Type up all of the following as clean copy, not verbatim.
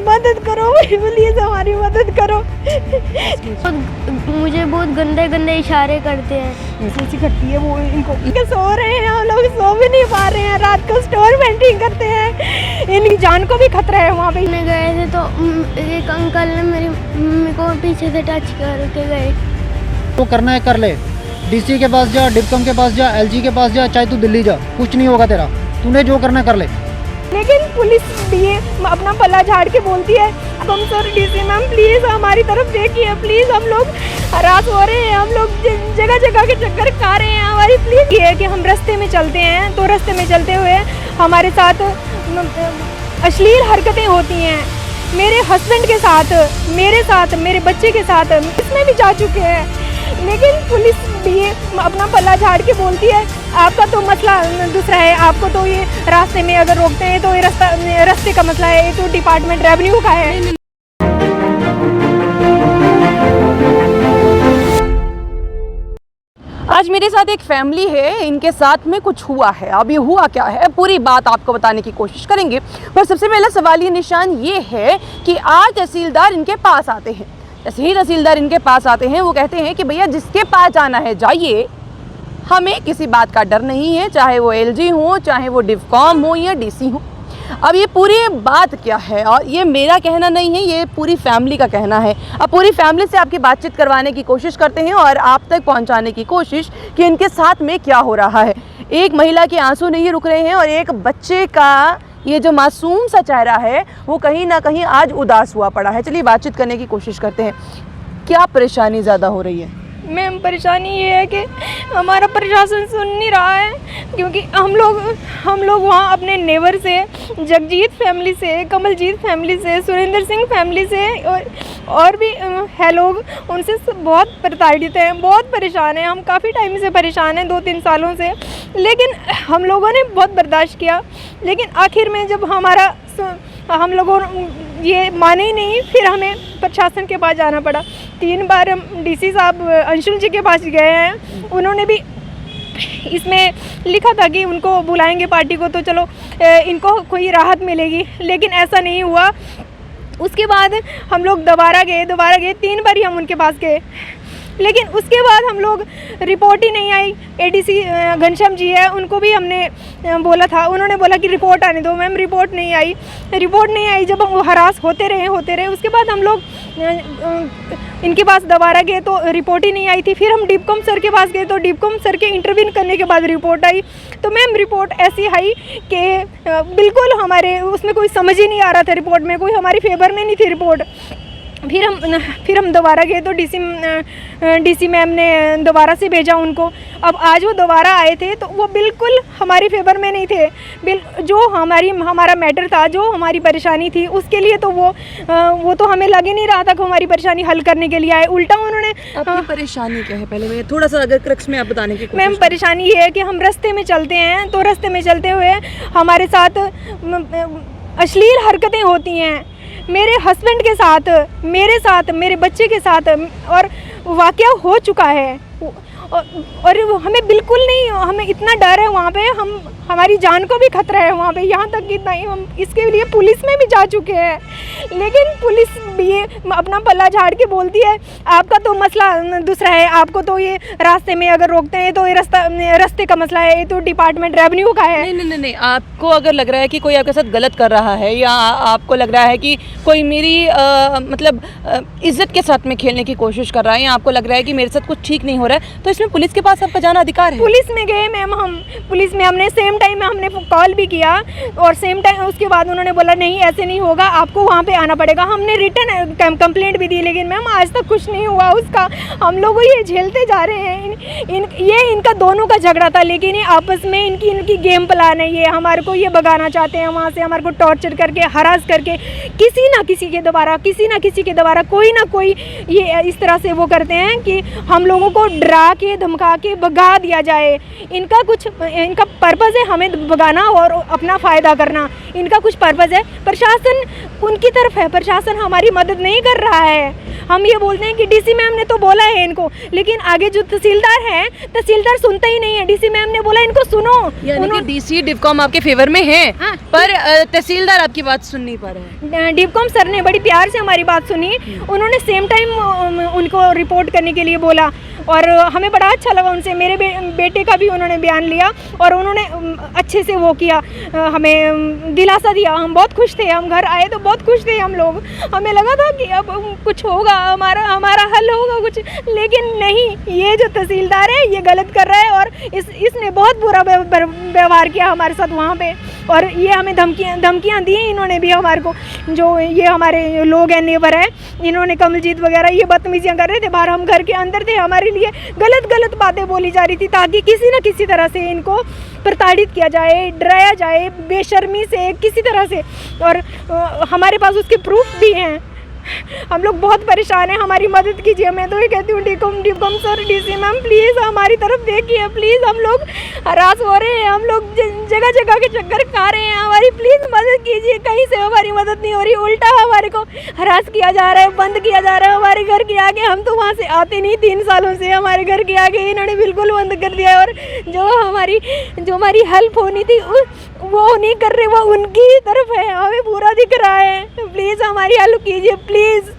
मदद करो, प्लीज हमारी मदद करो। मुझे बहुत गंदे गंदे इशारे करते हैं। ऐसी करती है वो इनको सो रहे हैं, हम लोग सो भी नहीं पा रहे हैं, रात को स्टोर पेंटिंग करते हैं, इनकी जान को भी खतरा है। वहाँ पे गए थे तो एक अंकल ने मेरी मम्मी को पीछे से टच करके गए। तो करना है कर ले, डीसी के पास जा, डिप्कम के पास जा, एलजी के पास जा, चाहे तू दिल्ली जा, कुछ नहीं होगा तेरा, तूने जो करना कर ले। लेकिन पुलिस भी अपना पल्ला झाड़ के बोलती है, हम सर डीसी मैम प्लीज़ हमारी तरफ देखिए, प्लीज़ हम लोग हरास हो रहे हैं, हम लोग जगह जगह के चक्कर खा रहे हैं, हमारी प्लीज़। ये है कि हम रास्ते में चलते हैं तो रास्ते में चलते हुए हमारे साथ अश्लील हरकतें होती हैं, मेरे हस्बैंड के साथ, मेरे बच्चे के साथ, इसमें भी जा चुके हैं। लेकिन पुलिस भी अपना पल्ला झाड़ के बोलती है, आपका तो मसला दूसरा है, आपको तो ये रास्ते में अगर रोकते हैं तो ये रास्ते का मसला है, ये तो डिपार्टमेंट रेवेन्यू का है। आज मेरे साथ एक फैमिली है, इनके साथ में कुछ हुआ है। अब ये हुआ क्या है पूरी बात आपको बताने की कोशिश करेंगे, पर सबसे पहला सवालिया निशान ये है कि आज तहसीलदार इनके पास आते हैं। जैसे ही तहसीलदार इनके पास आते हैं वो कहते हैं कि भैया जिसके पास जाना है जाइए, हमें किसी बात का डर नहीं है, चाहे वो एलजी हो, चाहे वो डिफकॉम हो या डीसी हो। अब ये पूरी बात क्या है, और ये मेरा कहना नहीं है, ये पूरी फैमिली का कहना है। अब पूरी फैमिली से आपकी बातचीत करवाने की कोशिश करते हैं और आप तक पहुंचाने की कोशिश कि इनके साथ में क्या हो रहा है। एक महिला के आंसू नहीं रुक रहे हैं और एक बच्चे का ये जो मासूम सा चेहरा है वो कहीं ना कहीं आज उदास हुआ पड़ा है। चलिए बातचीत करने की कोशिश करते हैं। क्या परेशानी ज़्यादा हो रही है? मैम परेशानी ये है कि हमारा प्रशासन सुन नहीं रहा है, क्योंकि हम लोग वहाँ अपने नेबर से, जगजीत फैमिली से, कमलजीत फैमिली से, सुरेंद्र सिंह फैमिली से और भी है लोग, उनसे बहुत प्रताड़ित हैं, बहुत परेशान हैं। हम काफ़ी टाइम से परेशान हैं, 2-3 सालों से, लेकिन हम लोगों ने बहुत बर्दाश्त किया। लेकिन आखिर में जब हम लोगों ये माने ही नहीं, फिर हमें प्रशासन के पास जाना पड़ा। 3 बार हम डीसी साहब अंशुल जी के पास गए हैं, उन्होंने भी इसमें लिखा था कि उनको बुलाएंगे पार्टी को तो चलो इनको कोई राहत मिलेगी, लेकिन ऐसा नहीं हुआ। उसके बाद हम लोग दोबारा गए 3 बार ही हम उनके पास गए, लेकिन उसके बाद हम लोग रिपोर्ट ही नहीं आई। एडीसी घनश्याम जी है, उनको भी हमने बोला था, उन्होंने बोला कि रिपोर्ट आने दो। मैम रिपोर्ट नहीं आई। जब हम हरास होते रहे उसके बाद हम लोग इनके पास दोबारा गए तो रिपोर्ट ही नहीं आई थी। फिर हम डिप्कॉम सर के पास गए तो डिप्कॉम सर के इंटरव्यू करने के बाद रिपोर्ट आई। तो मैम रिपोर्ट ऐसी आई कि बिल्कुल हमारे उसमें कोई समझ ही नहीं आ रहा था, रिपोर्ट में कोई हमारी फेवर में नहीं थी रिपोर्ट। फिर हम दोबारा गए तो डीसी मैम ने दोबारा से भेजा उनको। अब आज वो दोबारा आए थे तो वो बिल्कुल हमारी फेवर में नहीं थे। जो हमारा मैटर था, जो हमारी परेशानी थी, उसके लिए तो वो तो हमें लग ही नहीं रहा था कि हमारी परेशानी हल करने के लिए आए। उल्टा उन्होंने आपकी परेशानी क्या है, पहले मैं थोड़ा सा अगर क्रक्स में आप बताने की कोशिश। मैम परेशानी ये है कि हम रास्ते में चलते हैं तो रास्ते में चलते हुए हमारे साथ अश्लील हरकतें होती हैं, मेरे हस्बैंड के साथ, मेरे बच्चे के साथ, और वाक़या हो चुका है। और हमें बिल्कुल नहीं, हमें इतना डर है वहाँ पे, हमारी जान को भी खतरा है वहाँ पे। यहाँ तक कि नहीं, हम इसके लिए पुलिस में भी जा चुके हैं, लेकिन पुलिस भी अपना पल्ला झाड़ के बोलती है, आपका तो मसला दूसरा है, आपको तो ये रास्ते में अगर रोकते हैं तो ये रास्ते का मसला है, ये तो डिपार्टमेंट रेवेन्यू का है। नहीं, आपको अगर लग रहा है कि कोई आपके साथ गलत कर रहा है, या आपको लग रहा है कि कोई मेरी मतलब इज्जत के साथ में खेलने की कोशिश कर रहा है, या आपको लग रहा है कि मेरे साथ कुछ ठीक नहीं हो रहा है, तो इसमें पुलिस के पास आपका जाना अधिकार है। पुलिस में गए मैम, हम पुलिस में हमने सेम टाइम में हमने कॉल भी किया, और सेम टाइम उसके बाद उन्होंने बोला नहीं ऐसे नहीं होगा, आपको वहाँ पे आना पड़ेगा। हमने रिटर्न कंप्लेंट भी दी, लेकिन मैम आज तक कुछ नहीं हुआ उसका। हम लोग ये झेलते जा रहे हैं। ये इनका दोनों का झगड़ा था, लेकिन ये आपस में इनकी गेम प्लान है। ये हमारे को ये भगाना चाहते हैं वहाँ से, हमारे को टॉर्चर करके, हरास करके, किसी ना किसी के द्वारा कोई ना कोई ये इस तरह से वो करते हैं कि हम लोगों को डरा के, धमका के भगा दिया जाए। इनका पर्पज़ है हमें भगाना और अपना फ़ायदा करना, इनका कुछ पर्पज़ है। प्रशासन उनकी तरफ है, प्रशासन हमारी मदद नहीं कर रहा है। हम ये बोलते हैं कि डीसी मैम ने तो बोला है इनको, लेकिन आगे जो तहसीलदार हैं, तहसीलदार सुनता ही नहीं है। डीसी मैम ने बोला इनको सुनो, यानी कि डीसी डिवकॉम आपके फेवर में है, पर तहसीलदार आपकी बात सुन नहीं पा रहे हैं। डिवकॉम सर ने बड़ी प्यार से हमारी बात सुनी, उन्होंने सेम टाइम उनको रिपोर्ट करने के लिए बोला और हमें बड़ा अच्छा लगा उनसे। मेरे बेटे का भी उन्होंने बयान लिया और उन्होंने अच्छे से वो किया, हमें दिलासा दिया। हम बहुत खुश थे, हम घर आए तो बहुत खुश थे हम लोग। हमें लगा था कि अब कुछ होगा, हमारा हल होगा कुछ, लेकिन नहीं, ये जो तहसीलदार है ये गलत कर रहा है और इसने बहुत बुरा व्यवहार किया हमारे साथ वहाँ पे। और ये हमें धमकियाँ दी इन्होंने भी हमारे को, जो ये हमारे लोग हैं, नेबर है, इन्होंने कमलजीत वगैरह ये बदतमीजियाँ कर रहे थे बाहर। हम घर के अंदर थे, हमारे लिए गलत बातें बोली जा रही थी ताकि किसी न किसी तरह से इनको प्रताड़ित किया जाए, डराया जाए बेशर्मी से किसी तरह से। और हमारे पास उसके प्रूफ भी हैं। हम लोग बहुत परेशान हैं, हमारी मदद कीजिए। मैं तो ये कहती हूँ डिवकॉम सर, डीसी मैम प्लीज़ हमारी तरफ देखिए, प्लीज़ हम लोग हरास हो रहे हैं, हम लोग जगह जगह के चक्कर खा रहे हैं, हमारी प्लीज़ मदद कीजिए। कहीं से हमारी मदद नहीं हो रही, उल्टा हमारे को हरास किया जा रहा है, बंद किया जा रहा है हमारे घर के आगे। हम तो वहाँ से आते नहीं, 3 सालों से हमारे घर के आगे इन्होंने बिल्कुल बंद कर दिया है। और जो हमारी हेल्प होनी थी वो नहीं कर रहे, वो उनकी तरफ है, हमें पूरा दिख रहा है। प्लीज़ हमारी हेल्प कीजिए प्लीज़,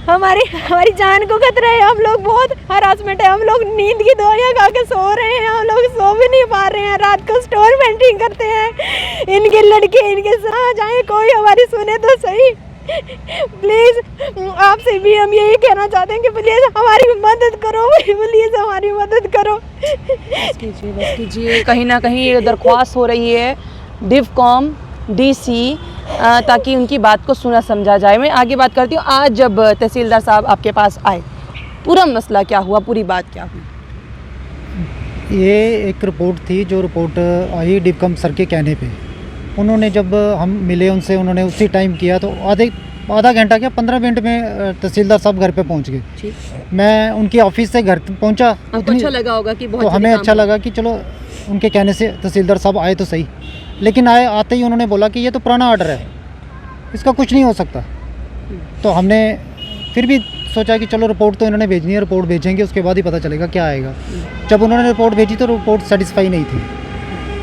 हमारी जान को खतरा है। हम लोग बहुत हरासमेंट है, हम लोग नींद की दवाइयाँ खा के सो रहे हैं, हम लोग सो भी नहीं पा रहे हैं। रात को स्टोर पेंटिंग करते हैं, इनके लड़के इनके साथ जाए, कोई हमारी सुने तो सही। प्लीज़ आपसे भी हम यही कहना चाहते हैं कि प्लीज़ हमारी मदद करो, प्लीज़ हमारी मदद करो। बस कीजिए, कहीं ना कहीं ये दरख्वास्त हो रही है डिवकॉम, डीसी, ताकि उनकी बात को सुना समझा जाए। मैं आगे बात करती हूँ। आज जब तहसीलदार साहब आपके पास आए, पूरा मसला क्या हुआ, पूरी बात क्या हुई? ये एक रिपोर्ट थी, जो रिपोर्ट आई डिवकॉम सर के कहने पे। उन्होंने जब हम मिले उनसे, उन्होंने उसी टाइम किया, तो आधा घंटा क्या 15 मिनट में तहसीलदार साहब घर पे पहुंच गए। मैं उनके ऑफिस से घर पहुंचा। आपको अच्छा लगा होगा कि बहुत, तो हमें अच्छा लगा कि चलो उनके कहने से तहसीलदार साहब आए तो सही, लेकिन आते ही उन्होंने बोला कि ये तो पुराना ऑर्डर है, इसका कुछ नहीं हो सकता। तो हमने फिर भी सोचा कि चलो रिपोर्ट तो इन्होंने भेजनी है, रिपोर्ट भेजेंगे, उसके बाद ही पता चलेगा क्या आएगा। जब उन्होंने रिपोर्ट भेजी तो रिपोर्ट सेटिस्फाई नहीं थी।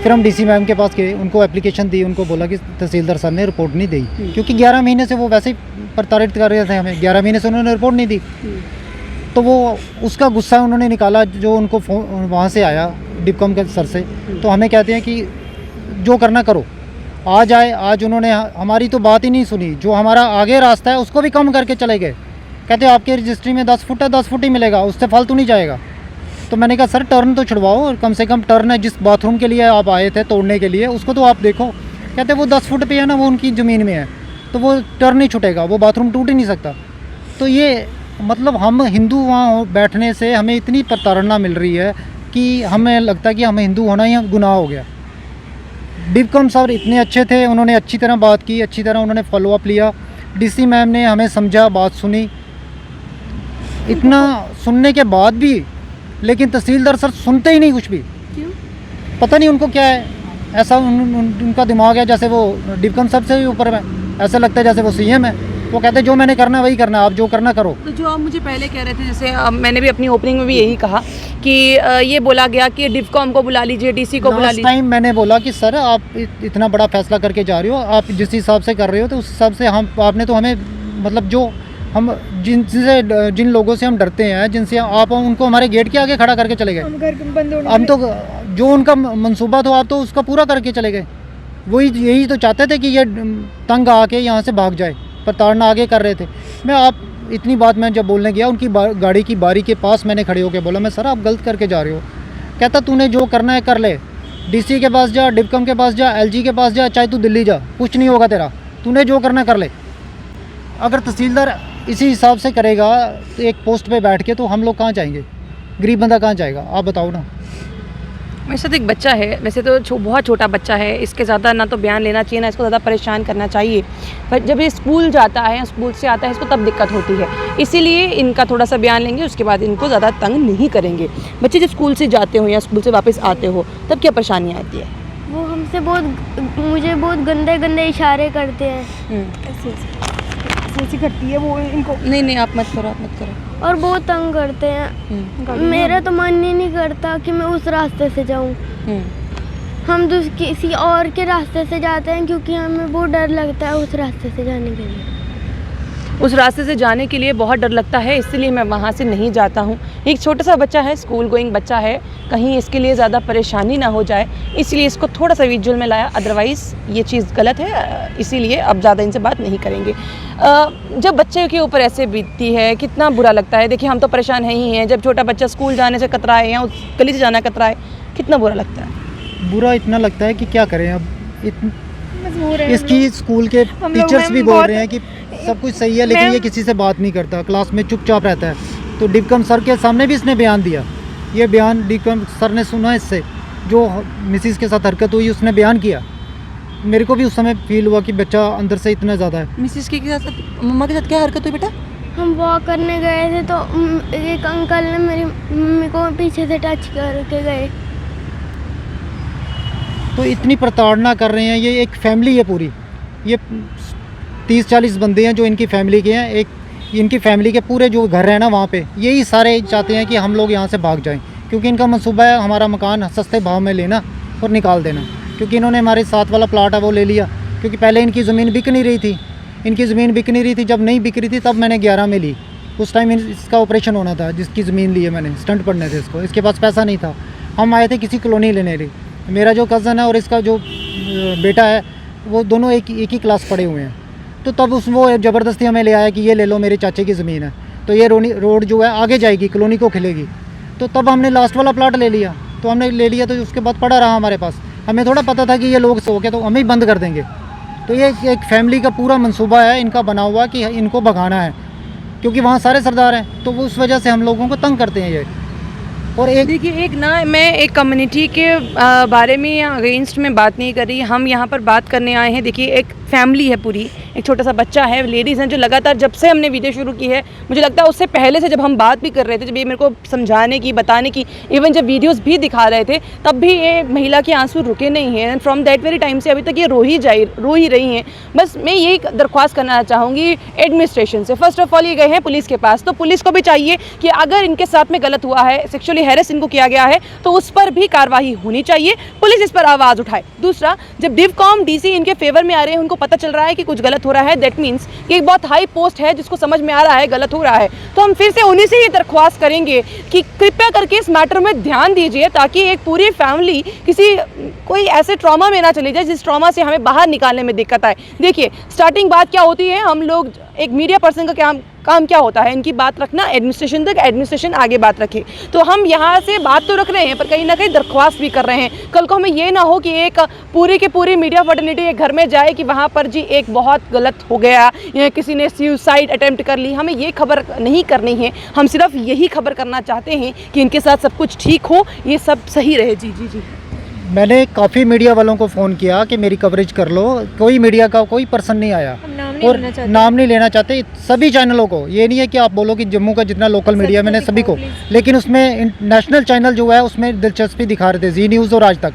फिर हम डीसी मैम के पास गए, उनको एप्लीकेशन दी, उनको बोला कि तहसीलदार सर ने रिपोर्ट नहीं दी, क्योंकि 11 महीने से वो वैसे ही प्रताड़ित कर रहे थे हमें। 11 महीने से उन्होंने रिपोर्ट नहीं दी, तो वो उसका गुस्सा उन्होंने निकाला जो उनको फ़ोन वहाँ से आया डिवकॉम के सर से। तो हमें कहते हैं कि जो करना करो, आज आए। आज उन्होंने हमारी तो बात ही नहीं सुनी, जो हमारा आगे रास्ता है उसको भी कम करके चले गए। कहते आपके रजिस्ट्री में 10 फुट है, 10 फुट ही मिलेगा, उससे फालतू नहीं जाएगा। तो मैंने कहा सर टर्न तो छुड़वाओ, और कम से कम टर्न है जिस बाथरूम के लिए आप आए थे तोड़ने के लिए, उसको तो आप देखो। कहते वो 10 फुट पे है ना, वो उनकी ज़मीन में है, तो वो टर्न नहीं छूटेगा, वो बाथरूम टूट ही नहीं सकता। तो ये मतलब हम हिंदू वहाँ बैठने से हमें इतनी प्रताड़ना मिल रही है कि हमें लगता है कि हमें हिंदू होना ही गुनाह हो गया। डिवकॉम सर इतने अच्छे थे, उन्होंने अच्छी तरह बात की, अच्छी तरह उन्होंने फॉलोअप लिया। डीसी मैम ने हमें समझा, बात सुनी। इतना सुनने के बाद भी लेकिन तहसीलदार सर सुनते ही नहीं कुछ भी। क्यों? पता नहीं उनको क्या है, ऐसा उनका दिमाग है जैसे वो डिवकॉम सब से भी ऊपर है। ऐसा लगता है जैसे वो सीएम है। वो कहते हैं जो मैंने करना है वही करना है, आप जो करना करो। तो जो आप मुझे पहले कह रहे थे, जैसे मैंने भी अपनी ओपनिंग में भी यही कहा कि ये बोला गया कि डिवकॉम को बुला लीजिए, डीसी को बुला लीजिए। टाइम मैंने बोला कि सर आप इतना बड़ा फैसला करके जा रहे हो, आप जिस हिसाब से कर रहे हो तो उस हिसाब से आपने तो हमें मतलब जो हम जिन लोगों से हम डरते हैं, जिनसे आप उनको हमारे गेट के आगे खड़ा करके चले गए। हम तो जो उनका मंसूबा था आप तो उसका पूरा करके चले गए। वही यही तो चाहते थे कि ये तंग आके यहाँ से भाग जाए, प्रताड़ना आगे कर रहे थे। इतनी बात मैं जब बोलने गया, उनकी गाड़ी की बारी के पास मैंने खड़े होकर बोला, मैं सर आप गलत करके जा रहे हो। कहता तूने जो करना है कर ले, डीसी के पास जा, डिवकॉम के पास जा, एलजी के पास जा, चाहे तू दिल्ली जा, कुछ नहीं होगा तेरा, तूने जो करना कर ले। अगर तहसीलदार इसी हिसाब से करेगा तो एक पोस्ट पे बैठ के, तो हम लोग कहाँ जाएंगे, गरीब बंदा कहाँ जाएगा, आप बताओ ना। मेरे साथ एक बच्चा है, वैसे तो बहुत छोटा बच्चा है, इसके ज़्यादा ना तो बयान लेना चाहिए, ना इसको ज़्यादा परेशान करना चाहिए। पर जब ये स्कूल जाता है, स्कूल से आता है, इसको तब दिक्कत होती है। इसीलिए इनका थोड़ा सा बयान लेंगे, उसके बाद इनको ज़्यादा तंग नहीं करेंगे। बच्चे जब स्कूल से जाते हो या स्कूल से वापस आते हो, तब क्या परेशानियाँ आती है? वो हमसे मुझे बहुत गंदे गंदे इशारे करते हैं। ऐसी ऐसी करती है वो इनको। नहीं आप मत करो, आप मत करो। और बहुत तंग करते हैं। मेरा तो मन ही नहीं करता कि मैं उस रास्ते से जाऊं। हम तो किसी और के रास्ते से जाते हैं क्योंकि हमें बहुत डर लगता है उस रास्ते से जाने के लिए। उस रास्ते से जाने के लिए बहुत डर लगता है, इसलिए मैं वहाँ से नहीं जाता हूँ। एक छोटा सा बच्चा है, स्कूल गोइंग बच्चा है, कहीं इसके लिए ज़्यादा परेशानी ना हो जाए, इसलिए इसको थोड़ा सा विजुअल में लाया। अदरवाइज़ ये चीज़ गलत है, इसीलिए अब ज़्यादा इनसे बात नहीं करेंगे। जब बच्चे के ऊपर ऐसे बीतती है कितना बुरा लगता है। देखिए हम तो परेशान है ही हैं, जब छोटा बच्चा स्कूल जाने से कतराए या उस गली से जाना कतराए, कितना बुरा लगता है। बुरा इतना लगता है कि क्या करें अब। मजबूर है इसकी स्कूल के हम लोग टीचर्स भी मैम बोल बहुत- रहे हैं कि सब कुछ सही है, लेकिन मैम- ये किसी से बात नहीं करता, क्लास में चुपचाप रहता है। तो डिपकम सर के सामने भी इसने बयान दिया। ये बयान डिपकम सर ने सुना, इससे जो मिसिस के साथ हरकत हुई उसने बयान किया। मेरे को भी उस समय फील हुआ कि बच्चा अंदर से इतना ज़्यादा है। मिसिस के साथ, मम्मा के साथ क्या हरकत हुई बेटा? हम वॉक करने गए थे तो एक अंकल ने मेरी मम्मी को पीछे से टच करके गए। तो इतनी प्रताड़ना कर रहे हैं। ये एक फैमिली है पूरी, ये 30-40 बंदे हैं जो इनकी फैमिली के हैं। एक इनकी फैमिली के पूरे जो घर हैं ना वहाँ पे, यही सारे चाहते हैं कि हम लोग यहाँ से भाग जाएं, क्योंकि इनका मंसूबा है हमारा मकान सस्ते भाव में लेना और निकाल देना। क्योंकि इन्होंने हमारे साथ वाला प्लाट है वो ले लिया, क्योंकि पहले इनकी ज़मीन बिक नहीं रही थी। इनकी ज़मीन बिक नहीं रही थी, जब नहीं बिक रही थी तब मैंने 11 में ली। उस टाइम इसका ऑपरेशन होना था, जिसकी ज़मीन ली है मैंने, स्टंट पड़ने थे इसको। इसके पास पैसा नहीं था। हम आए थे किसी कॉलोनी लेने लिए। मेरा जो कज़न है और इसका जो बेटा है वो दोनों एक ही क्लास पढ़े हुए हैं। तो तब वो ज़बरदस्ती हमें ले आया कि ये ले लो, मेरे चाचे की ज़मीन है, तो ये रोड जो है आगे जाएगी, कॉलोनी को खिलेगी। तो तब हमने लास्ट वाला प्लाट ले लिया। तो हमने ले लिया तो उसके बाद पड़ा रहा हमारे पास। हमें थोड़ा पता था कि ये लोग सो के तो हमें ही बंद कर देंगे। तो ये एक फैमिली का पूरा मंसूबा है इनका बना हुआ कि इनको भगाना है, क्योंकि वहाँ सारे सरदार हैं। तो वो उस वजह से हम लोगों को तंग करते हैं ये। और एक देखिए, एक ना मैं एक कम्युनिटी के बारे में या अगेंस्ट में बात नहीं कर रही। हम यहाँ पर बात करने आए हैं। देखिए एक फैमिली है पूरी, एक छोटा सा बच्चा है, लेडीज़ हैं जो लगातार जब से हमने वीडियो शुरू की है, मुझे लगता है उससे पहले से जब हम बात भी कर रहे थे, जब ये मेरे को समझाने की, बताने की, इवन जब वीडियोस भी दिखा रहे थे, तब भी ये महिला के आंसू रुके नहीं हैं। And from that very time से अभी तक ये रो ही रही हैं। बस मैं यही दरख्वास्त करना चाहूँगी एडमिनिस्ट्रेशन से। फर्स्ट ऑफ ऑल ये गए हैं पुलिस के पास, तो पुलिस को भी चाहिए कि अगर इनके साथ में गलत हुआ है, सेक्सुअली हैरेस इनको किया गया है, तो उस पर भी कार्रवाई होनी चाहिए, पुलिस इस पर आवाज़ उठाए। दूसरा, जब डिवकॉम डीसी इनके फेवर में आ रहे हैं, उनको पता चल रहा है कि कुछ गलत हो रहा है, दैट मीन्स कि एक बहुत हाई पोस्ट है जिसको समझ में आ रहा है गलत हो रहा है, तो हम फिर से उन्हीं से ये दरख्वास्त करेंगे कि कृपया करके इस मैटर में ध्यान दीजिए, ताकि एक पूरी फैमिली कोई ऐसे ट्रॉमा में ना चली जाए जिस ट्रॉमा से हमें बाहर निकालने में दिक्कत आए। देखिए स्टार्टिंग बात क्या होती है, हम लोग एक मीडिया पर्सन का काम क्या होता है, इनकी बात रखना एडमिनिस्ट्रेशन तक, एडमिनिस्ट्रेशन आगे बात रखे। तो हम यहाँ से बात तो रख रहे हैं, पर कहीं ना कहीं दरख्वास्त भी कर रहे हैं। कल को हमें ये ना हो कि एक पूरी की पूरी मीडिया फर्टिलिटी एक घर में जाए कि वहाँ पर जी एक बहुत गलत हो गया या किसी ने सुसाइड अटेम्प्ट कर ली। हमें ये खबर नहीं करनी है, हम सिर्फ यही खबर करना चाहते हैं कि इनके साथ सब कुछ ठीक हो, ये सब सही रहे। जी जी जी, मैंने काफ़ी मीडिया वालों को फ़ोन किया कि मेरी कवरेज कर लो, कोई मीडिया का कोई पर्सन नहीं आया। और नाम नहीं लेना चाहते सभी चैनलों को। ये नहीं है कि आप बोलो कि जम्मू का जितना लोकल मीडिया मैंने सभी को, लेकिन उसमें नेशनल चैनल जो है उसमें दिलचस्पी दिखा रहे थे, जी न्यूज़ और आज तक।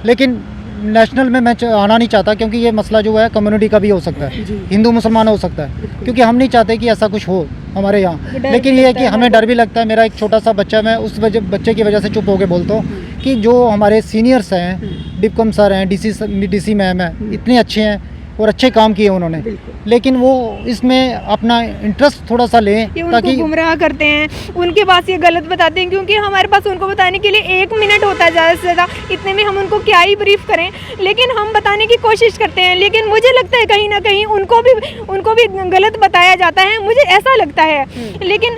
लेकिन नेशनल में मैं आना नहीं चाहता, क्योंकि ये मसला जो है कम्युनिटी का भी हो सकता है, हिंदू मुसलमान हो सकता है, क्योंकि हम नहीं चाहते कि ऐसा कुछ हो हमारे यहाँ। लेकिन ये है कि हमें डर भी लगता है। मेरा एक छोटा सा बच्चा, मैं उस बच्चे की वजह से चुप होकर बोलता हूँ कि जो हमारे सीनियर्स हैं, डिपकम सर हैं, डीसी मैम है, इतने अच्छे हैं और अच्छे काम किए उन्होंने, लेकिन वो इसमें अपना इंटरेस्ट थोड़ा सा लें, ताकि गुमराह करते हैं, उनके पास ये गलत बताते हैं, क्योंकि हमारे पास उनको बताने के लिए 1 मिनट होता है ज़्यादा से ज़्यादा, इतने में हम उनको क्या ही ब्रीफ करें। लेकिन हम बताने की कोशिश करते हैं, लेकिन मुझे लगता है कहीं ना कहीं उनको भी गलत बताया जाता है, मुझे ऐसा लगता है। लेकिन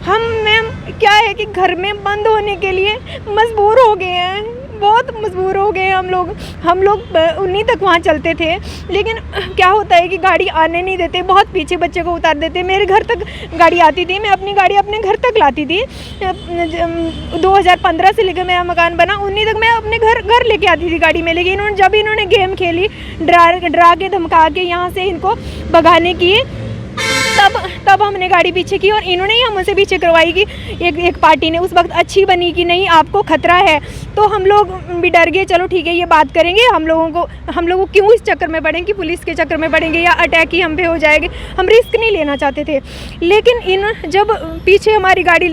हम मैम क्या है कि घर में बंद होने के लिए मजबूर हो गए हैं, बहुत मजबूर हो गए हम लोग 19 तक वहाँ चलते थे, लेकिन क्या होता है कि गाड़ी आने नहीं देते, बहुत पीछे बच्चे को उतार देते। मेरे घर तक गाड़ी आती थी, मैं अपनी गाड़ी अपने घर तक लाती थी। 2015 से लेकर मेरा मकान बना 19 तक मैं अपने घर लेके आती थी गाड़ी में। लेकिन जब इन्होंने गेम खेली, डरा के धमका के यहाँ से इनको भगाने की, तब हमने गाड़ी पीछे की और इन्होंने ही हमसे पीछे करवाई कि एक पार्टी ने उस वक्त अच्छी बनी कि नहीं आपको खतरा है। तो हम लोग भी डर गए, चलो ठीक है ये बात करेंगे, हम लोग क्यों इस चक्कर में पड़ेंगे कि पुलिस के चक्कर में पड़ेंगे या अटैक ही हम पे हो जाएंगे, हम रिस्क नहीं लेना चाहते थे। लेकिन जब पीछे हमारी गाड़ी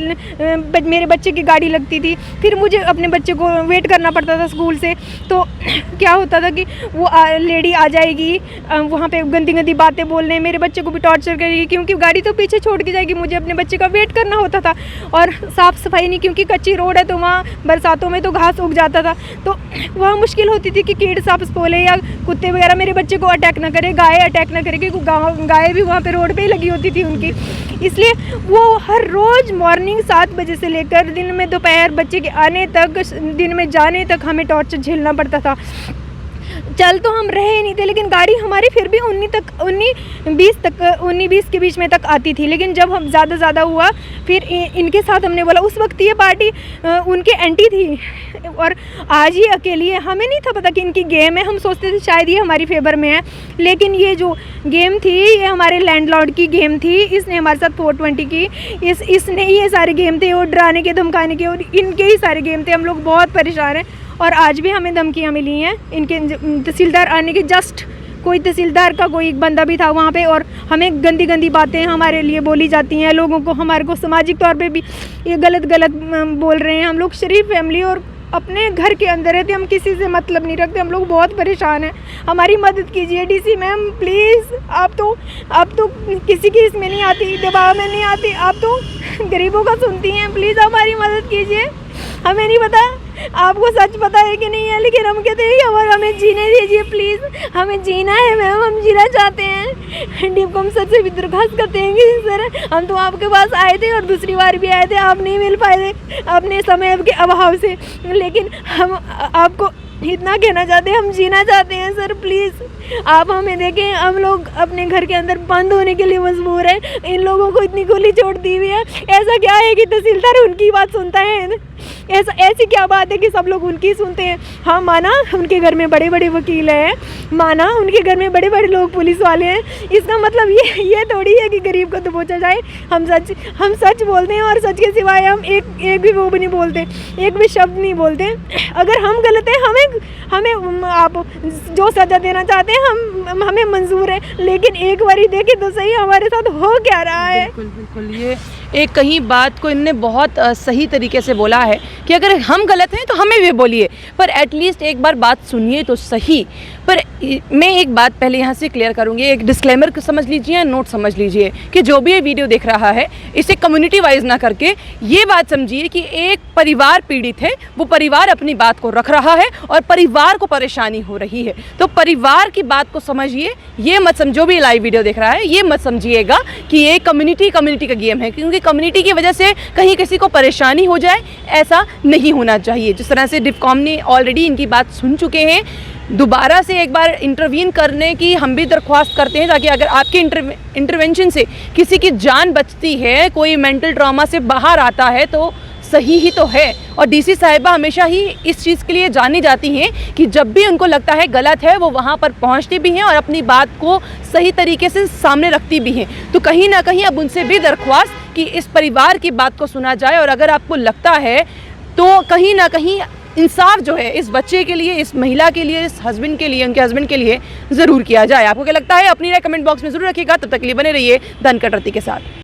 मेरे बच्चे की गाड़ी लगती थी, फिर मुझे अपने बच्चे को वेट करना पड़ता था स्कूल से, तो क्या होता था कि वो लेडी आ जाएगी वहाँ पे गंदी गंदी बातें बोलने, मेरे बच्चे को भी टॉर्चर करेगी क्योंकि गाड़ी तो पीछे छोड़ के जाएगी, मुझे अपने बच्चे का वेट करना होता था। और साफ़ सफाई नहीं, क्योंकि कच्ची रोड है तो वहाँ बरसातों में तो घास उग जाता था, तो वहाँ मुश्किल होती थी कि कीड़ सांप स्पोले या कुत्ते वगैरह मेरे बच्चे को अटैक ना करे, गाय अटैक ना करे, क्योंकि गाय भी वहाँ पे रोड पे ही लगी होती थी उनकी। इसलिए वो हर रोज़ मॉर्निंग 7 बजे से लेकर दिन में दोपहर बच्चे के आने तक, दिन में जाने तक हमें टॉर्चर झेलना पड़ता था। चल तो हम रहे नहीं थे, लेकिन गाड़ी हमारी फिर भी 19-20 के बीच में तक आती थी। लेकिन जब हम ज़्यादा हुआ, फिर इनके साथ हमने बोला, उस वक्त ये पार्टी उनके एंटी थी और आज ये अकेली है। हमें नहीं था पता कि इनकी गेम है, हम सोचते थे शायद ये हमारी फेवर में है, लेकिन ये जो गेम थी ये हमारे लैंडलॉर्ड की गेम थी। इसने हमारे साथ 420 की, इसने ये सारे गेम थे, वो डराने के धमकाने के और इनके ही सारे गेम थे। हम लोग बहुत परेशान हैं और आज भी हमें धमकियाँ मिली हैं इनके तहसीलदार आने के जस्ट कोई तहसीलदार का कोई एक बंदा भी था वहाँ पे, और हमें गंदी गंदी बातें हमारे लिए बोली जाती हैं। लोगों को, हमारे को सामाजिक तौर पे भी ये गलत बोल रहे हैं। हम लोग शरीफ फैमिली और अपने घर के अंदर रहते, हम किसी से मतलब नहीं रखते, हम लोग बहुत परेशान हैं। हमारी मदद कीजिए डीसी मैम प्लीज़। आप तो किसी की इसमें नहीं आती, दबाव में नहीं आती, आप तो गरीबों का सुनती हैं। प्लीज़ हमारी मदद कीजिए। हमें नहीं पता आपको सच पता है कि नहीं है, लेकिन हम कहते हैं कि हमें जीने दीजिए प्लीज़, हमें जीना है मैम, हम जीना चाहते हैं। डीप को हम सच से भी दरख्वास्त करते हैं कि सर हम तो आपके पास आए थे और दूसरी बार भी आए थे, आप नहीं मिल पाए थे अपने समय के अभाव से, लेकिन हम आपको इतना कहना चाहते हैं, हम जीना चाहते हैं सर प्लीज़ आप हमें देखें। हम लोग अपने घर के अंदर बंद होने के लिए मजबूर हैं, इन लोगों को इतनी गोली चोट दी हुई है। ऐसा क्या है कि तहसीलदार उनकी बात सुनता है? ऐसी क्या बात है कि सब लोग उनकी सुनते हैं? हाँ माना उनके घर में बड़े बड़े वकील हैं, माना उनके घर में बड़े बड़े लोग पुलिस वाले हैं, इसका मतलब ये थोड़ी है कि गरीब को दबोचा जाए। हम सच बोलते हैं और सच के सिवाय हम एक भी वो भी नहीं बोलते, एक भी शब्द नहीं बोलते। अगर हम गलत हैं, हमें आप जो सज़ा देना चाहते हैं हमें मंजूर है, लेकिन एक बारी देखें तो सही हमारे साथ हो क्या रहा है। बिल्कुल ये एक कहीं बात को इनने बहुत सही तरीके से बोला है कि अगर हम गलत हैं तो हमें भी बोलिए, पर एटलीस्ट एक बार बात सुनिए तो सही। पर मैं एक बात पहले यहाँ से क्लियर करूँगी, एक डिस्क्लेमर समझ लीजिए, नोट समझ लीजिए कि जो भी ये वीडियो देख रहा है इसे कम्युनिटी वाइज ना करके ये बात समझिए कि एक परिवार पीड़ित है, वो परिवार अपनी बात को रख रहा है और परिवार को परेशानी हो रही है, तो परिवार की बात को समझिए। ये मत समझो भी लाइव वीडियो देख रहा है, ये मत समझिएगा कि ये कम्युनिटी का गेम है, क्योंकि कम्युनिटी की वजह से कहीं किसी को परेशानी हो जाए, ऐसा नहीं होना चाहिए। जिस तरह से डिफकॉम ने ऑलरेडी इनकी बात सुन चुके हैं, दोबारा से एक बार इंटरवीन करने की हम भी दरख्वास्त करते हैं, ताकि अगर आपके इंटरवेंशन से किसी की जान बचती है, कोई मेंटल ट्रॉमा से बाहर आता है तो सही ही तो है। और डीसी साहिबा हमेशा ही इस चीज़ के लिए जानी जाती हैं कि जब भी उनको लगता है गलत है वो वहाँ पर पहुँचती भी हैं और अपनी बात को सही तरीके से सामने रखती भी हैं। तो कहीं ना कहीं अब उनसे भी दरख्वास्त कि इस परिवार की बात को सुना जाए, और अगर आपको लगता है तो कहीं ना कहीं इंसाफ जो है इस बच्चे के लिए, इस महिला के लिए, इस हस्बैंड के लिए, उनके हस्बैंड के लिए ज़रूर किया जाए। आपको क्या लगता है अपनी राय कमेंट बॉक्स में ज़रूर रखिएगा। तब तक के लिए बने रहिए धनकट रति के साथ।